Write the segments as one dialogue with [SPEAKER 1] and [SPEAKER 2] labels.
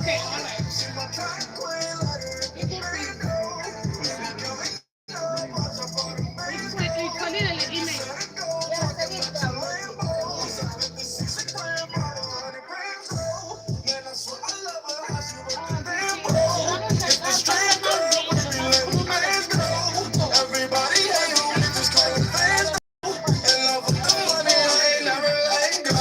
[SPEAKER 1] Okay, all right. Uyitholile le email.
[SPEAKER 2] Everybody hate you, just call them fans. In love with the money, I ain't never letting go.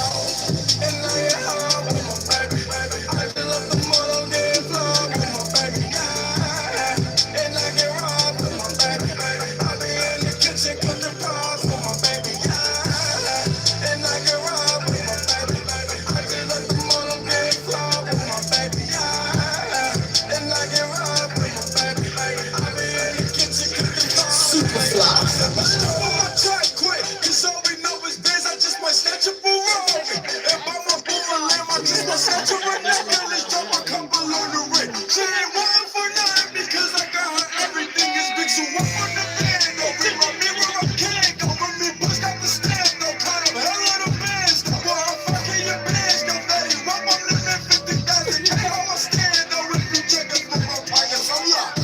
[SPEAKER 2] And now you're home with my baby, baby. I just love the money, get flowing with my baby, yeah. And I get robbed with my baby, baby. I be in the kitchen cooking pies with my baby, yeah. And I get robbed with my baby, baby. I just love the money, get flowing with my baby, yeah. And I get robbed with my baby, baby. I be in the kitchen cooking pies. Super fly. Stop on my track quick, cause all we know is biz. I just might snatch a Ferrari. And by my boomer lamb, I just might snatch a neck and let's drop a couple on the ring. She ain't one for nothing because I got her everything is big. So I'm on the man, go bring my mirror, I can't go bring me bust out the stand, no kind of hell of the bands. Well, I'm fucking your bands, no daddy, rock my limit, 50,000, check out my stand, no if you check us with my pockets, I'm locked.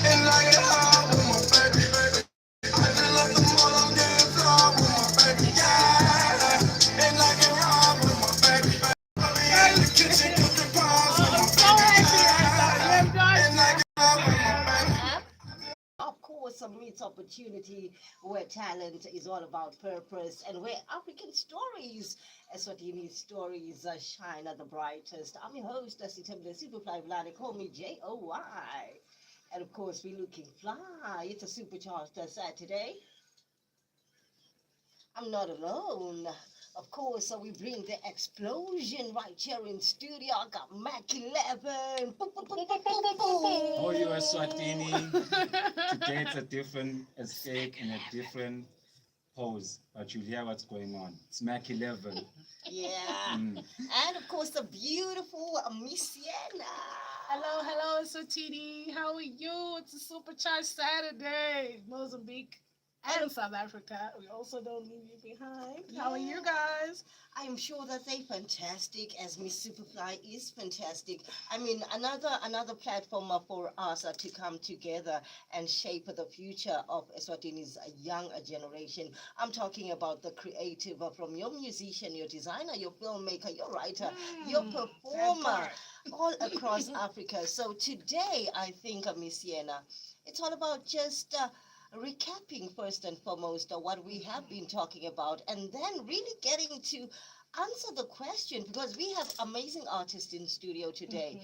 [SPEAKER 2] And I get high with my baby, baby. I just love the mall, I'm getting fly with my baby, yeah. And I get robbed with my baby, baby. I be in the kitchen cooking pies with my baby, yeah. And I get robbed with my baby.
[SPEAKER 3] Of course, meets opportunity where talent is all about purpose and where African stories, Eswatini stories, shine at the brightest. I'm your host, Sthembile Supaphly Vilane. Call me JOY. And of course, we're looking fly. It's a supercharged Saturday. I'm not alone. Of course, so we bring the explosion right here in studio. I got Mac 11. Boom, boom, boom, boom, boom,
[SPEAKER 4] Oh, you are
[SPEAKER 3] boom.
[SPEAKER 4] Swatini. Today it's a different escape in a different pose, but you'll hear what's going on. It's Mac 11.
[SPEAKER 3] Yeah.
[SPEAKER 4] Mm.
[SPEAKER 3] And of course, the beautiful Miss Sienna.
[SPEAKER 1] Hello, hello, Sotini. How are you? It's a supercharged Saturday. Mozambique and South Africa. We also don't leave you behind. How are you guys?
[SPEAKER 3] I am sure that they're fantastic, as Miss Superfly is fantastic. I mean, another platform for us to come together and shape the future of Eswatini's young generation. I'm talking about the creative, from your musician, your designer, your filmmaker, your writer, your
[SPEAKER 1] That
[SPEAKER 3] performer,
[SPEAKER 1] part.
[SPEAKER 3] all across Africa. So today, I think, Miss Sienna, it's all about just recapping first and foremost what we have been talking about, and then really getting to answer the question because we have amazing artists in studio today.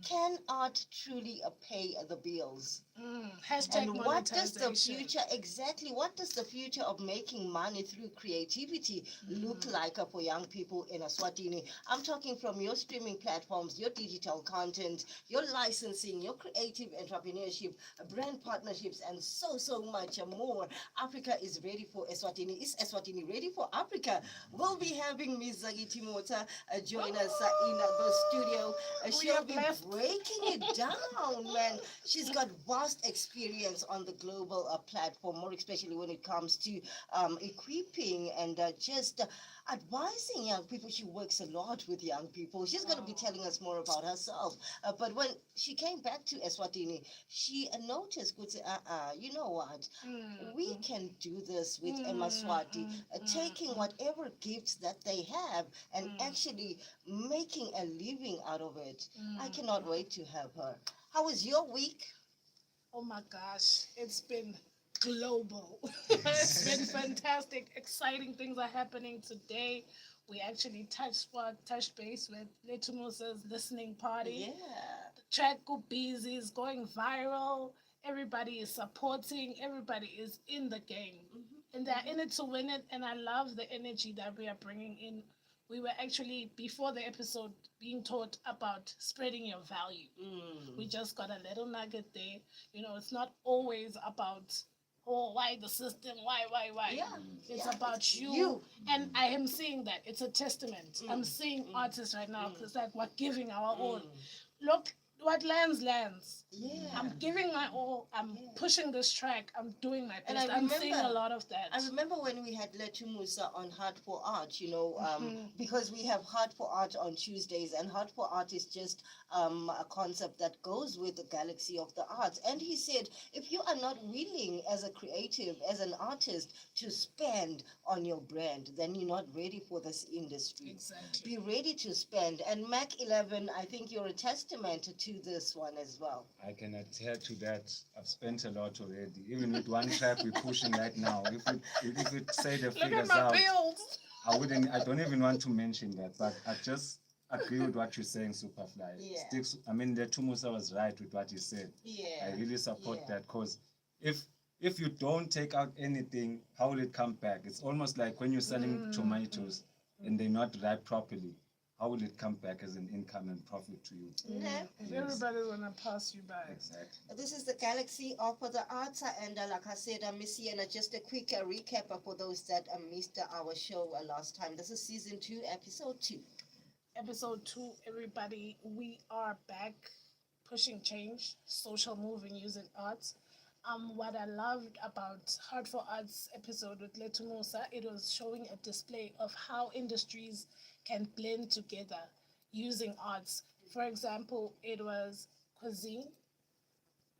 [SPEAKER 3] Can art truly pay the bills?
[SPEAKER 1] Hashtag
[SPEAKER 3] And what does the
[SPEAKER 1] monetization.
[SPEAKER 3] future, exactly, what does the future of making money through creativity look like for young people in Eswatini? I'm talking from your streaming platforms, your digital content, your licensing, your creative entrepreneurship, brand partnerships, and so much more. Africa is ready for Eswatini. Is Eswatini ready for Africa? We'll be having Ms. Zagi Timota join us in the studio.
[SPEAKER 1] We
[SPEAKER 3] She'll
[SPEAKER 1] are
[SPEAKER 3] be
[SPEAKER 1] blessed.
[SPEAKER 3] breaking it down, man. She's got vast experience on the global platform, more especially when it comes to equipping and just advising young people. She works a lot with young people. She's going to be telling us more about herself. But when she came back to Eswatini, she noticed, could say, you know what? We can do this with Emma Swati, taking whatever gifts that they have and actually making a living out of it. I cannot wait to have her. How was your week?
[SPEAKER 1] Oh my gosh, it's been global. It's been fantastic. Exciting things are happening today. We actually touched base with Letumusa's listening party.
[SPEAKER 3] Yeah.
[SPEAKER 1] Track Go Busy is going viral. Everybody is supporting. Everybody is in the game, and they're in it to win it. And I love the energy that we are bringing in. We were actually before the episode being taught about spreading your value. We just got a little nugget there. It's not always about why the system, why.
[SPEAKER 3] Yeah.
[SPEAKER 1] It's
[SPEAKER 3] Yeah.
[SPEAKER 1] about you.
[SPEAKER 3] You.
[SPEAKER 1] And I am seeing that it's a testament. I'm seeing artists right now because like we're giving our all. Look, what lands lands.
[SPEAKER 3] Yeah.
[SPEAKER 1] I'm giving my all. I'm
[SPEAKER 3] Yeah.
[SPEAKER 1] pushing this track. I'm doing my
[SPEAKER 3] And
[SPEAKER 1] best.
[SPEAKER 3] I
[SPEAKER 1] I'm seeing a
[SPEAKER 3] remember-
[SPEAKER 1] lot of that.
[SPEAKER 3] I remember when we had Letu Musa on Heart for Art,
[SPEAKER 1] Mhm.
[SPEAKER 3] because we have Heart for Art on Tuesdays, and Heart for Art is just a concept that goes with the galaxy of the arts. And he said, if you are not willing as a creative, as an artist, to spend on your brand, then you're not ready for this industry.
[SPEAKER 1] Exactly.
[SPEAKER 3] Be ready to spend. And Mac 11, I think you're a testament to this one as well.
[SPEAKER 4] I can attest to that. I've spent a lot already. Even with one track we're pushing right now. If we say the
[SPEAKER 1] Look at
[SPEAKER 4] figures
[SPEAKER 1] my
[SPEAKER 4] out,
[SPEAKER 1] bills.
[SPEAKER 4] I don't even want to mention that, but I just agree with what you're saying, Superfly.
[SPEAKER 3] Yeah.
[SPEAKER 4] Sticks, I mean, the Tumusa was right with what he said.
[SPEAKER 3] Yeah.
[SPEAKER 4] I really support
[SPEAKER 3] Yeah.
[SPEAKER 4] that, because if you don't take out anything, how will it come back? It's almost like when you're selling tomatoes and they're not ripe properly, how will it come back as an income and profit to you?
[SPEAKER 3] Yeah.
[SPEAKER 1] If
[SPEAKER 4] Yes.
[SPEAKER 1] everybody's gonna pass you by.
[SPEAKER 4] Exactly.
[SPEAKER 3] This is the Galaxy of the Arts, and like I said, Miss Sienna, just a quick recap for those that missed our show last time. This is season 2, episode 2.
[SPEAKER 1] Episode 2, everybody, we are back pushing change, social moving using arts. What I loved about Heart for Arts episode with Letu Musa, it was showing a display of how industries can blend together using arts. For example, it was cuisine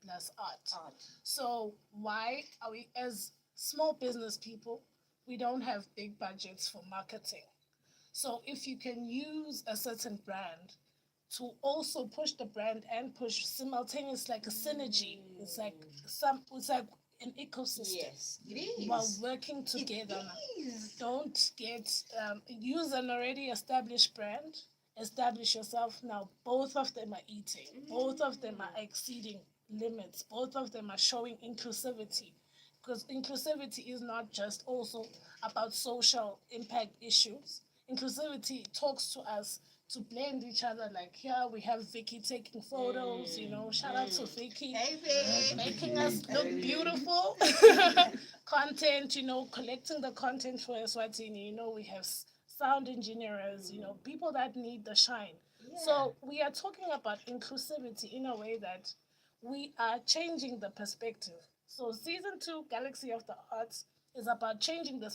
[SPEAKER 1] plus art.
[SPEAKER 3] Art.
[SPEAKER 1] So why are we, as small business people, we don't have big budgets for marketing? So if you can use a certain brand to also push the brand and push simultaneous, like a synergy, it's like an ecosystem.
[SPEAKER 3] Yes, it is.
[SPEAKER 1] While working
[SPEAKER 3] It
[SPEAKER 1] together.
[SPEAKER 3] is.
[SPEAKER 1] Don't get use an already established brand. Establish yourself now. Both of them are eating. Both of them are exceeding limits. Both of them are showing inclusivity, because inclusivity is not just also about social impact issues. Inclusivity talks to us to blend each other. Like here we have Vicky taking photos. Shout out to Vicky.
[SPEAKER 3] Hey, babe.
[SPEAKER 1] Making us look beautiful. Content, collecting the content for Eswatini. We have sound engineers, people that need the shine. So we are talking about inclusivity in a way that we are changing the perspective. So season 2, Galaxy of the Arts, is about changing the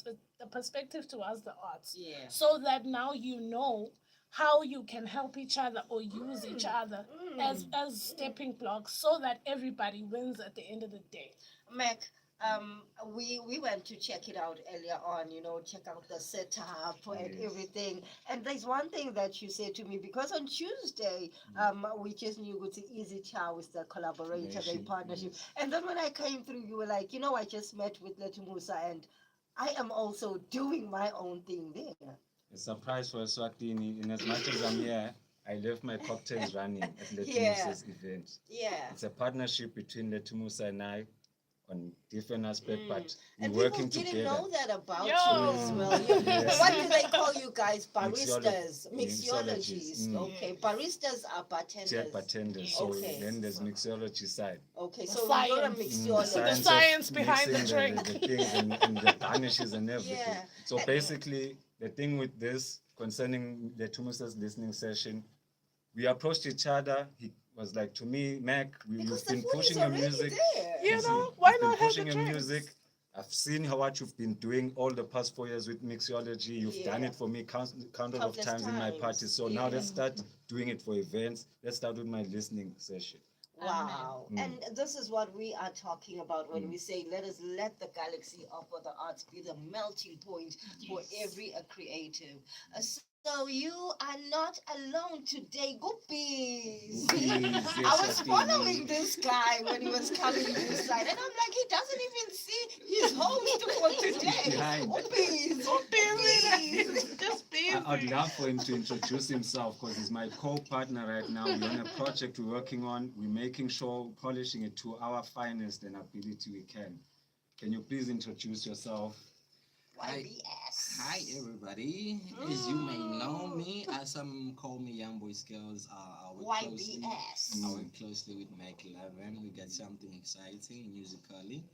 [SPEAKER 1] perspective towards the arts.
[SPEAKER 3] Yeah.
[SPEAKER 1] So that now you know how you can help each other or use each other as stepping blocks, so that everybody wins at the end of the day.
[SPEAKER 3] Mac, we went to check it out earlier on, check out the setup and
[SPEAKER 4] Yes.
[SPEAKER 3] everything. And there's one thing that you said to me, because on Tuesday, we just knew it's Easy Chow with the collaborator, the
[SPEAKER 4] Relation,
[SPEAKER 3] partnership.
[SPEAKER 4] yes.
[SPEAKER 3] And then when I came through, you were like, I just met with Letu Musa, and I am also doing my own thing there.
[SPEAKER 4] A surprise for Swatini. In as much as I'm here, I left my cocktails running at
[SPEAKER 3] Yeah.
[SPEAKER 4] Letumusa's event.
[SPEAKER 3] Yeah.
[SPEAKER 4] It's a partnership between Letumusa and I on different aspects, but we're
[SPEAKER 3] And
[SPEAKER 4] working
[SPEAKER 3] people didn't
[SPEAKER 4] together.
[SPEAKER 3] know that about
[SPEAKER 1] Yo.
[SPEAKER 3] you as well.
[SPEAKER 4] Yes.
[SPEAKER 3] What do they call you guys? Baristas,
[SPEAKER 4] Mixologists.
[SPEAKER 3] mixologists. Okay, baristas are bartenders.
[SPEAKER 4] Jack bartenders. So
[SPEAKER 3] Okay.
[SPEAKER 4] then there's mixology side.
[SPEAKER 3] Okay,
[SPEAKER 1] The
[SPEAKER 3] so you're a
[SPEAKER 1] science.
[SPEAKER 3] mixologist.
[SPEAKER 1] The science
[SPEAKER 4] of
[SPEAKER 1] behind the
[SPEAKER 4] mixing
[SPEAKER 1] drink.
[SPEAKER 4] The things and the garnishes and everything.
[SPEAKER 3] Yeah.
[SPEAKER 4] So basically, the thing with this concerning the Tumusa's listening session, we approached each other. He was like, to me, Mac,
[SPEAKER 3] Because
[SPEAKER 4] you've
[SPEAKER 3] the
[SPEAKER 4] been
[SPEAKER 3] food is
[SPEAKER 4] pushing your
[SPEAKER 3] already
[SPEAKER 4] music.
[SPEAKER 3] there.
[SPEAKER 1] You know,
[SPEAKER 4] You've
[SPEAKER 1] why
[SPEAKER 4] been
[SPEAKER 1] not have
[SPEAKER 4] pushing
[SPEAKER 1] the
[SPEAKER 4] your
[SPEAKER 1] drinks?
[SPEAKER 4] music. I've seen what you've been doing all the past 4 years with mixology. You've done
[SPEAKER 3] Yeah.
[SPEAKER 4] it for me countless of
[SPEAKER 3] Countless
[SPEAKER 4] times in my
[SPEAKER 3] times.
[SPEAKER 4] parties. So now
[SPEAKER 3] Yeah.
[SPEAKER 4] let's start doing it for events. Let's start with my listening session.
[SPEAKER 3] Wow.
[SPEAKER 4] Amen.
[SPEAKER 3] And this is what we are talking about when we say let us let the galaxy of the arts be the melting point for every creative. So you are not alone today, Guppies.
[SPEAKER 4] Guppies,
[SPEAKER 3] I was
[SPEAKER 4] yes,
[SPEAKER 3] following
[SPEAKER 4] Guppies.
[SPEAKER 3] this guy when he was coming this side, and I'm like, he doesn't even see his host for today.
[SPEAKER 4] Behind.
[SPEAKER 3] Guppies.
[SPEAKER 1] Just be.
[SPEAKER 4] I'd love for him to introduce himself, because he's my co-partner right now. We're on a project we're working on. We're making sure, polishing it to our finest and ability we can. Can you please introduce yourself?
[SPEAKER 3] YBS.
[SPEAKER 5] Hi everybody. As you may know me, as some call me Young Boys Girls, I work closely.
[SPEAKER 3] YBS.
[SPEAKER 5] I work closely with Mac 11. We got something exciting musically.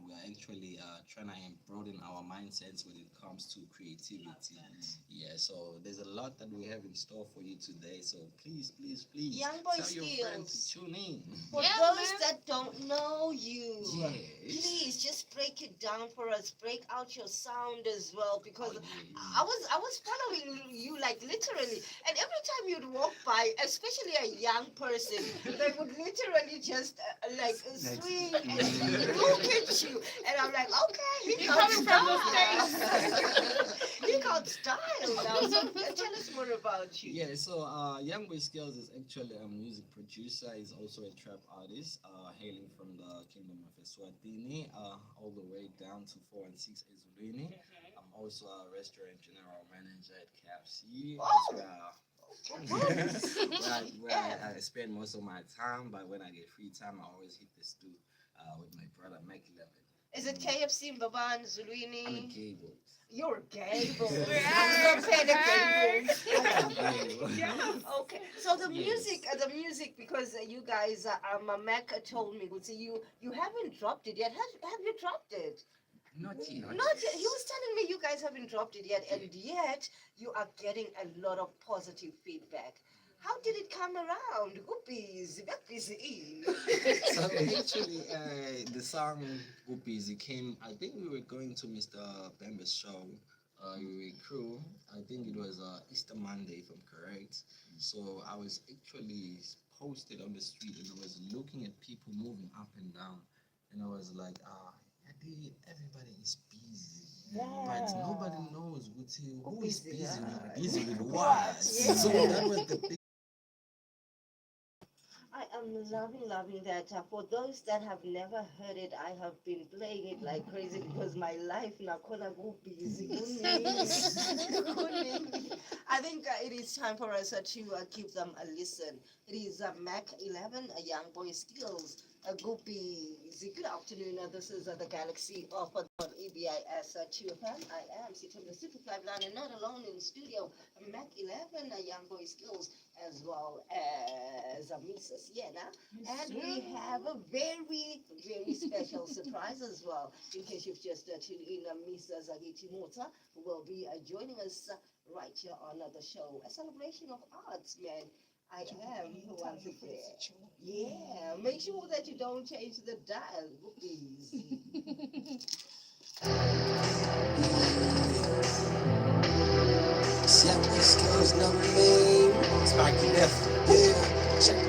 [SPEAKER 5] we are actually trying to broaden our mindsets when it comes to creativity. Yeah, so there's a lot that we have in store for you today. So please,
[SPEAKER 3] Young Boy
[SPEAKER 5] tell your friends
[SPEAKER 3] Skills.
[SPEAKER 5] to tune in.
[SPEAKER 3] For
[SPEAKER 1] Yeah,
[SPEAKER 3] those
[SPEAKER 1] man.
[SPEAKER 3] that don't know you,
[SPEAKER 5] Yes.
[SPEAKER 3] please just break it down for us. Break out your sound as well, because
[SPEAKER 5] Oh, yeah.
[SPEAKER 3] I was following you like literally, and every time you'd walk by, especially a young person, they would literally just swing and look at you, and I'm like, okay, he
[SPEAKER 1] You're
[SPEAKER 3] got
[SPEAKER 1] coming from the
[SPEAKER 3] style. He got style now. So tell us more about you.
[SPEAKER 5] Yeah, so Young Boy Skills is actually a music producer. He's also a trap artist, hailing from the Kingdom of Eswatini, all the way down to 4 and 6 Ezulwini. I'm also a restaurant general manager at KFC. Where I spend most of my time, but when I get free time, I always hit the stew with my brother Mack 11.
[SPEAKER 3] Is it KFC, Mbaban,
[SPEAKER 5] I'm a
[SPEAKER 3] Zulwini?
[SPEAKER 5] gay boy.
[SPEAKER 3] You're gay, boy. I'm not saying a gay boy.
[SPEAKER 5] Yeah.
[SPEAKER 3] Okay, so the
[SPEAKER 5] Yes.
[SPEAKER 3] music, because you guys, Mac told me, would say you haven't dropped it yet. Have you dropped it?
[SPEAKER 5] Not yet.
[SPEAKER 3] Not yet. He was telling me you guys haven't dropped it yet, and yet you are getting a lot of positive feedback. How did it come around? Guppies, busy.
[SPEAKER 5] So actually, the song Upizi came. I think we were going to Mr. Bembe's show. We were crew. I think it was Easter Monday, if I'm correct. So I was actually posted on the street, and I was looking at people moving up and down, and I was like, everybody is busy. But nobody knows who is busy with what.
[SPEAKER 3] Yeah.
[SPEAKER 5] So that was the big.
[SPEAKER 3] I am loving that. For those that have never heard it, I have been playing it like crazy because my life now go busy. I think it is time for us to give them a listen. It is Mac 11, a Young Boy Skills. Guppies. Good afternoon. This is the Galaxy offered on EBIS 2FM. I am Sthembile Supaphly Vilane, and not alone in studio. Mac 11, a Young Boy Skills, as well as Misa Sienna. And we have a very special surprise as well. In case you've just tuned in, Misa Zagiti Mota will be joining us right here on the show. A celebration of arts, man. I am once again. Yeah, make sure that you don't change the dial, please.
[SPEAKER 2] Young skills, no name. Sparky left. Yeah. Check.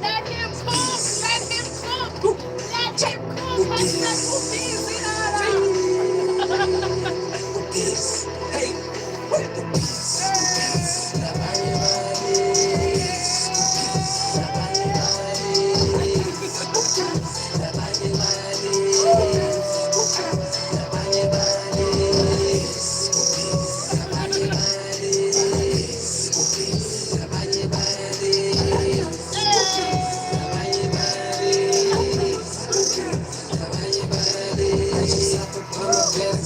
[SPEAKER 1] Let him cook! Let him cook! Let him cook! Hashtag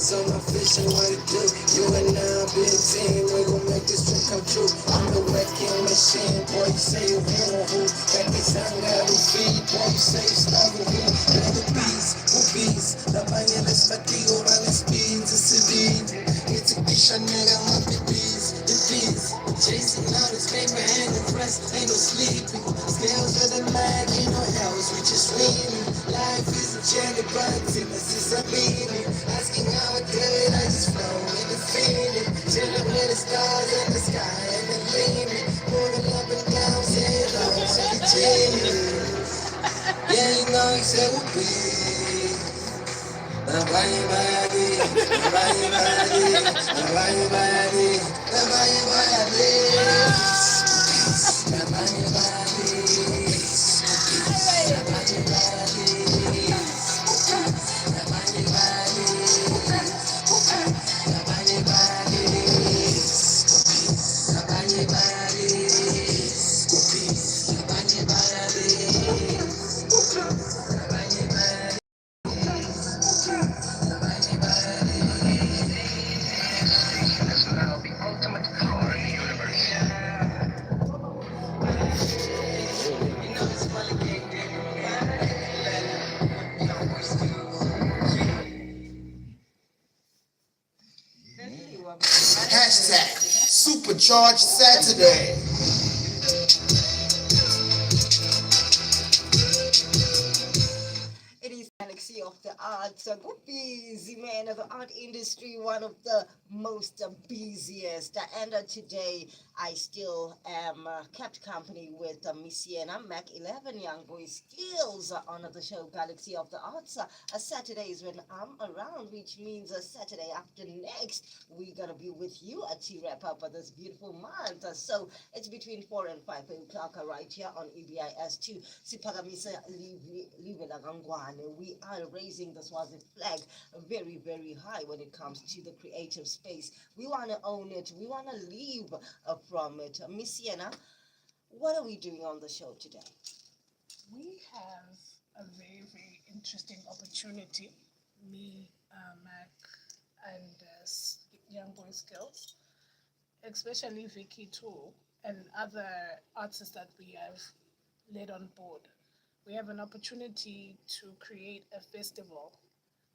[SPEAKER 2] So my fishing what it do. You and I big team, we gon' make this dream come true. I'm the wrecking machine, boy. You say you want who? Baby, sang out who feed, boy. You say you starving who? The bees, la baña les fatigo, a les beans, it's a bean. It's a kisha nigga, I'm the bees. Chasing out his baby, Jelly buns in Mississippi. Asking how I do it, I just flow with the feeling. Chilling with the stars in the sky and the gleaming. Moving up and down, saying hello to the genius. Yeah, you know you said we'll be. Na vai vai na vai vai na vai vai na vai vai na vai Hashtag Supercharged Saturday.
[SPEAKER 3] It is Galaxy of the Arts. A good busy man of the art industry, one of the most busiest. And today I still am kept company with Miss Sienna Mac 11 Young Boys Skills on the show Galaxy of the Arts. Saturdays when I'm around, which means Saturday after next, we're gonna be with you to wrap up this beautiful month. So it's between 4 and 5 o'clock right here on EBIS 2. Siphakamise live la kangwane. We are raising the Swazi flag very, very high when it comes to the creative space. We want to own it. We want to live from it. Miss Sienna, what are we doing on the show today?
[SPEAKER 1] We have a very, very interesting opportunity. Me, Mac, and Young Boy Skills, especially Vicky too, and other artists that we have led on board. We have an opportunity to create a festival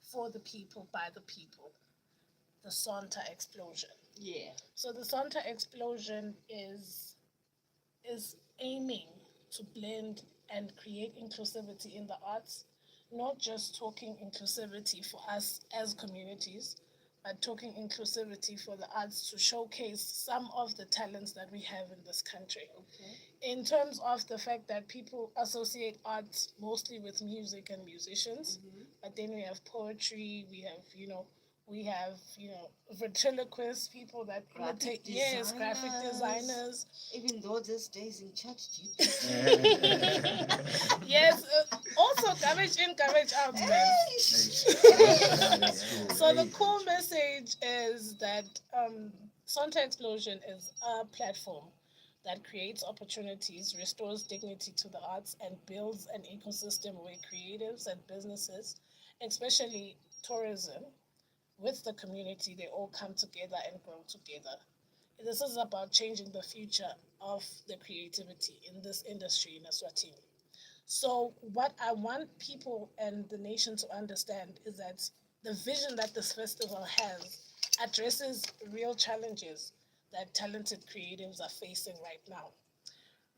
[SPEAKER 1] for the people, by the people, the Santa Explosion.
[SPEAKER 3] Yeah.
[SPEAKER 1] So the Santa Explosion is aiming to blend and create inclusivity in the arts, not just talking inclusivity for us as communities, but talking inclusivity for the arts to showcase some of the talents that we have in this country.
[SPEAKER 3] Okay.
[SPEAKER 1] In terms of the fact that people associate arts mostly with music and musicians, but then we have poetry, we have, ventriloquists, people that
[SPEAKER 3] Graphic
[SPEAKER 1] imitate, yes, graphic
[SPEAKER 3] designers.
[SPEAKER 1] designers.
[SPEAKER 3] Even though these days in chat
[SPEAKER 1] Yes, also garbage in, garbage out, man. So the cool message is that Santa Explosion is a platform that creates opportunities, restores dignity to the arts, and builds an ecosystem where creatives and businesses, especially tourism, with the community, they all come together and grow together. This is about changing the future of the creativity in this industry in Eswatini. So, what I want people and the nation to understand is that the vision that this festival has addresses real challenges that talented creatives are facing right now.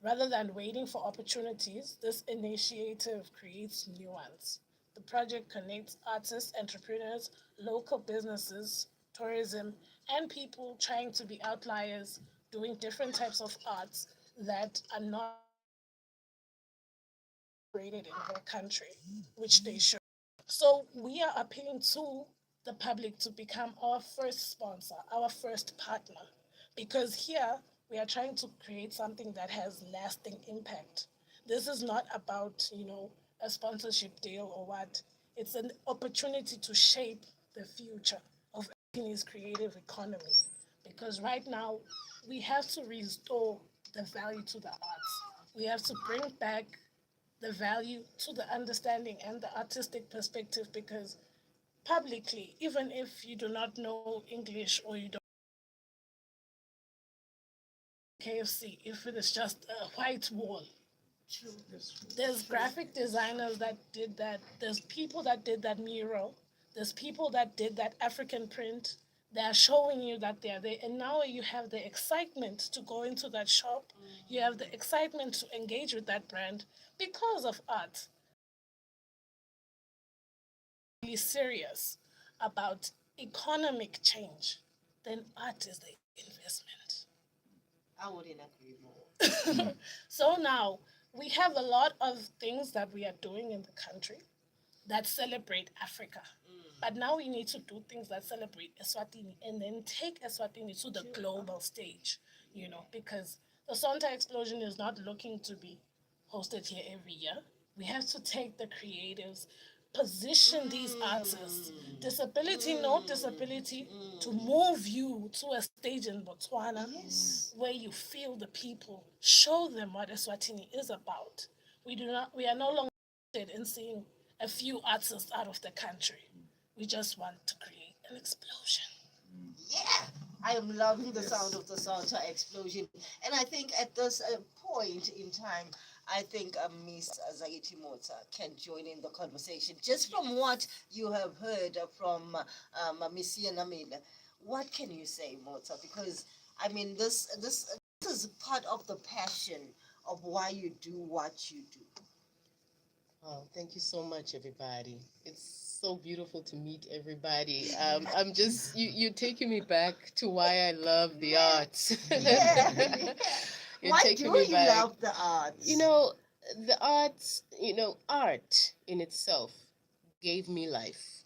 [SPEAKER 1] Rather than waiting for opportunities, this initiative creates new ones. The project connects artists, entrepreneurs, local businesses, tourism, and people trying to be outliers doing different types of arts that are not rated in their country, which they should. So we are appealing to the public to become our first sponsor, our first partner, because here we are trying to create something that has lasting impact. This is not about, a sponsorship deal or what. It's an opportunity to shape the future of Guinea's creative economy. Because right now we have to restore the value to the arts. We have to bring back the value to the understanding and the artistic perspective because publicly, even if you do not know English or you don't KFC, if it is just a white wall.
[SPEAKER 3] True.
[SPEAKER 1] There's graphic designers that did that. There's people that did that mural. There's people that did that African print. They are showing you that they're there. And now you have the excitement to go into that shop. You have the excitement to engage with that brand because of art. really serious about economic change, then art is the investment.
[SPEAKER 3] I wouldn't agree more.
[SPEAKER 1] So now we have a lot of things that we are doing in the country that celebrate Africa. But now we need to do things that celebrate Eswatini and then take Eswatini to the global stage, because the Sonta Explosion is not looking to be hosted here every year. We have to take the creatives, position these artists, disability, no disability, to move you to a stage in Botswana where you feel the people, show them what Eswatini is about. We are no longer interested in seeing a few artists out of the country. We just want to create an explosion.
[SPEAKER 3] Yeah, I am loving the sound of the Salta explosion. And I think at this point in time, I think Miss Zaiti Mota can join in the conversation. Just from what you have heard from Miss Yanamila, what can you say, Mota? Because, I mean, this is part of the passion of why you do what you do.
[SPEAKER 6] Oh, thank you so much, everybody. It's so beautiful to meet everybody. I'm just you're taking me back to why I love the arts.
[SPEAKER 3] Yeah.
[SPEAKER 6] You're
[SPEAKER 3] Why
[SPEAKER 6] taking
[SPEAKER 3] do
[SPEAKER 6] me
[SPEAKER 3] you
[SPEAKER 6] back.
[SPEAKER 3] love the arts?
[SPEAKER 6] The arts. Art in itself gave me life.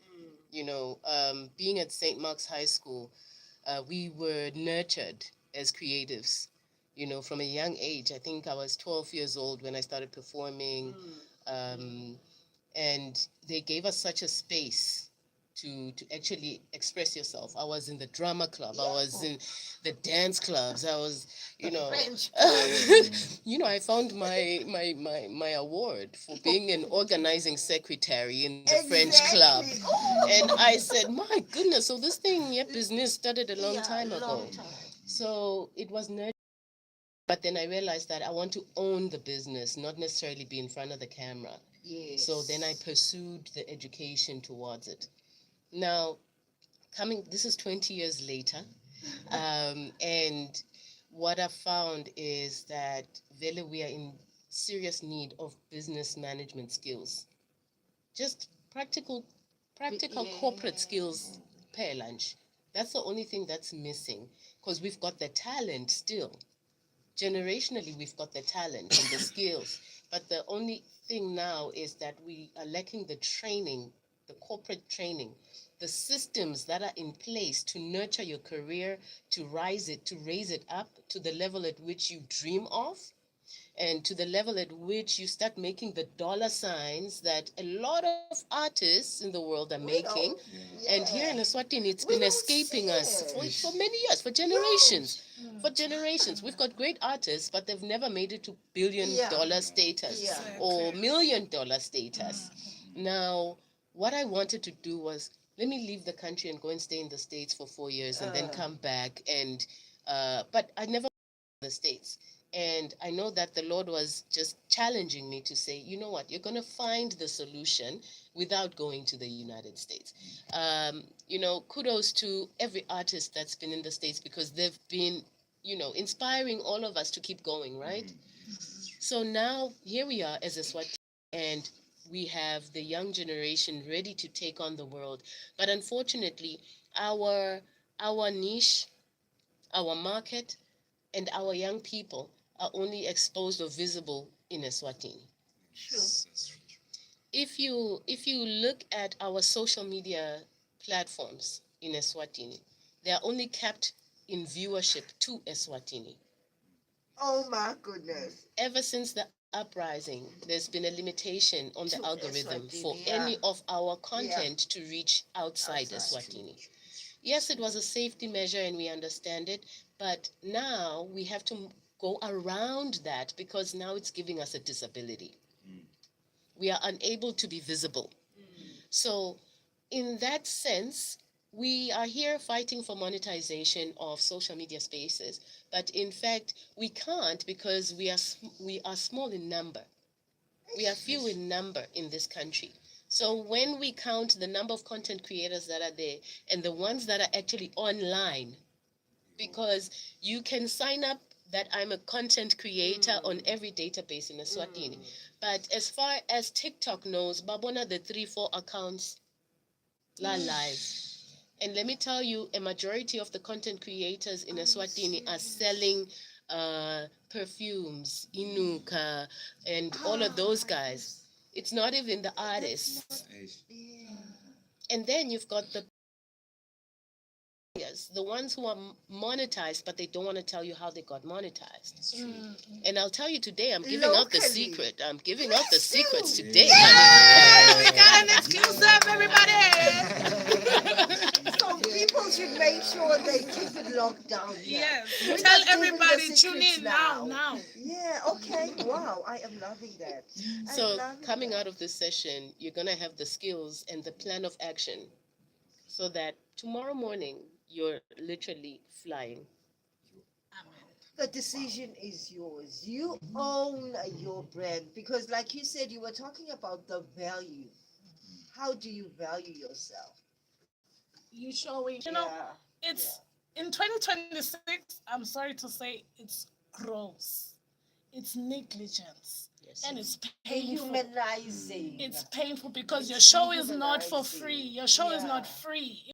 [SPEAKER 6] Being at St. Mark's High School, we were nurtured as creatives. From a young age. I think I was 12 years old when I started performing. And they gave us such a space to actually express yourself. I was in the drama club. I was in the dance clubs. I was,
[SPEAKER 3] French.
[SPEAKER 6] I found my award for being an organizing secretary in the French club. And I said, my goodness, so this thing, business started a long time ago. So it was nurtured. But then I realized that I want to own the business, not necessarily be in front of the camera.
[SPEAKER 3] Yes.
[SPEAKER 6] So then I pursued the education towards it. Now, this is 20 years later, and what I found is that really we are in serious need of business management skills, just practical corporate skills, pay lunch. That's the only thing that's missing, because we've got the talent still. Generationally, we've got the talent and the skills, but the only thing now is that we are lacking the training, the corporate training, the systems that are in place to nurture your career, to raise it up to the level at which you dream of, and to the level at which you start making the dollar signs that a lot of artists in the world are making. And here in Eswatini, it's been escaping us for many years, for generations. For generations, we've got great artists, but they've never made it to billion-dollar status or $1,000,000 status. Now, what I wanted to do was, let me leave the country and go and stay in the States for 4 years and then come back. And but I never went to the States. And I know that the Lord was just challenging me to say, you know what, you're going to find the solution without going to the United States. Kudos to every artist that's been in the States, because they've been, inspiring all of us to keep going, right? So now here we are as a Swati, and we have the young generation ready to take on the world. But unfortunately, our niche, our market, and our young people are only exposed or visible in Eswatini.
[SPEAKER 3] True.
[SPEAKER 6] If you look at our social media platforms in Eswatini, they are only kept in viewership to Eswatini.
[SPEAKER 3] Oh my goodness.
[SPEAKER 6] Ever since the uprising, there's been a limitation on the
[SPEAKER 3] To
[SPEAKER 6] algorithm
[SPEAKER 3] Eswatini,
[SPEAKER 6] for any of our content to reach outside Eswatini. Yes, it was a safety measure and we understand it, but now we have to go around that because now it's giving us a disability. We are unable to be visible. So in that sense, we are here fighting for monetization of social media spaces, but in fact, we can't because we are small in number. We are few in number in this country. So when we count the number of content creators that are there and the ones that are actually online, because you can sign up that I'm a content creator on every database in Eswatini. But as far as TikTok knows, Babona, the 3-4 accounts live. And let me tell you, a majority of the content creators in Eswatini are selling perfumes, Inuka, and all of those guys. It's not even the artists.
[SPEAKER 3] Yeah.
[SPEAKER 6] And then you've got the ones who are monetized, but they don't want to tell you how they got monetized. And I'll tell you today, I'm giving out the
[SPEAKER 3] Locally.
[SPEAKER 6] secret. I'm giving out the
[SPEAKER 3] Please do.
[SPEAKER 6] secrets today.
[SPEAKER 1] Hey, we got an exclusive, everybody.
[SPEAKER 3] So people should make sure they keep it locked down. Yeah.
[SPEAKER 1] Yes.
[SPEAKER 3] We're
[SPEAKER 1] Tell
[SPEAKER 3] not giving the
[SPEAKER 1] everybody, tune
[SPEAKER 3] secrets
[SPEAKER 1] in now.
[SPEAKER 3] Yeah, okay. Wow, I am loving that.
[SPEAKER 6] So coming out of this session, you're going to have the skills and the plan of action so that tomorrow morning you're literally flying.
[SPEAKER 3] The decision is yours. You own your brand because, like you said, you were talking about the value. How do you value yourself?
[SPEAKER 1] You showing, it's in 2026, I'm sorry to say, it's gross. It's negligence.
[SPEAKER 6] Yes.
[SPEAKER 1] And it's painful.
[SPEAKER 3] Dehumanizing.
[SPEAKER 1] It's painful because
[SPEAKER 3] It's
[SPEAKER 1] your show is not for
[SPEAKER 3] dehumanizing.
[SPEAKER 1] free. Your show is not
[SPEAKER 3] Yeah.
[SPEAKER 1] free.